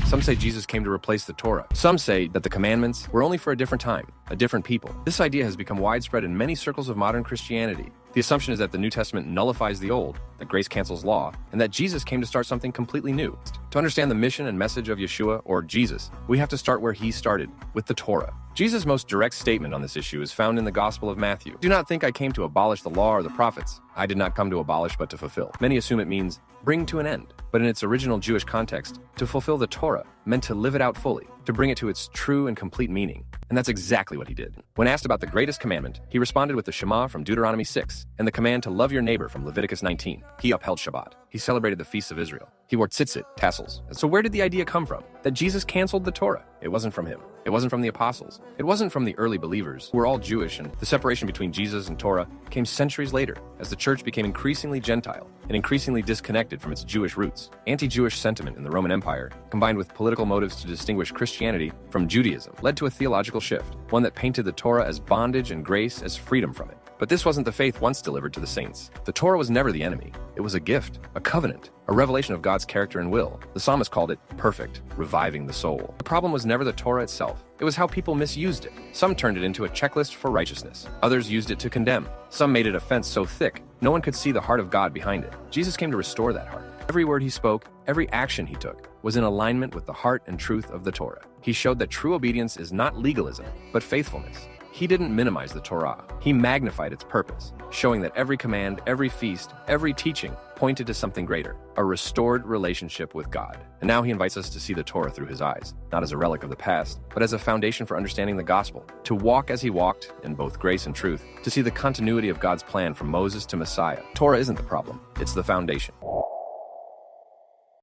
Some say Jesus came to replace the Torah. Some say that the commandments were only for a different time, a different people. This idea has become widespread in many circles of modern Christianity. The assumption is that the New Testament nullifies the Old, that grace cancels law, and that Jesus came to start something completely new. To understand the mission and message of Yeshua, or Jesus, we have to start where he started, with the Torah. Jesus' most direct statement on this issue is found in the Gospel of Matthew. Do not think I came to abolish the law or the prophets. I did not come to abolish but to fulfill. Many assume it means bring to an end, but in its original Jewish context, to fulfill the Torah meant to live it out fully, to bring it to its true and complete meaning. And that's exactly what he did. When asked about the greatest commandment, he responded with the Shema from Deuteronomy 6 and the command to love your neighbor from Leviticus 19. He upheld Shabbat. He celebrated the feasts of Israel. He wore tzitzit, tassels. So where did the idea come from? That Jesus canceled the Torah? It wasn't from him. It wasn't from the apostles. It wasn't from the early believers, who were all Jewish, and the separation between Jesus and Torah came centuries later, as the church became increasingly Gentile and increasingly disconnected from its Jewish roots. Anti-Jewish sentiment in the Roman Empire, combined with political motives to distinguish Christianity from Judaism, led to a theological shift, one that painted the Torah as bondage and grace as freedom from it. But this wasn't the faith once delivered to the saints. The Torah was never the enemy. It was a gift, a covenant, a revelation of God's character and will. The psalmist called it perfect, reviving the soul. The problem was never the Torah itself. It was how people misused it. Some turned it into a checklist for righteousness. Others used it to condemn. Some made it a fence so thick, no one could see the heart of God behind it. Jesus came to restore that heart. Every word he spoke, every action he took, was in alignment with the heart and truth of the Torah. He showed that true obedience is not legalism, but faithfulness. He didn't minimize the Torah. He magnified its purpose, showing that every command, every feast, every teaching pointed to something greater, a restored relationship with God. And now he invites us to see the Torah through his eyes, not as a relic of the past, but as a foundation for understanding the gospel, to walk as he walked in both grace and truth, to see the continuity of God's plan from Moses to Messiah. Torah isn't the problem, it's the foundation.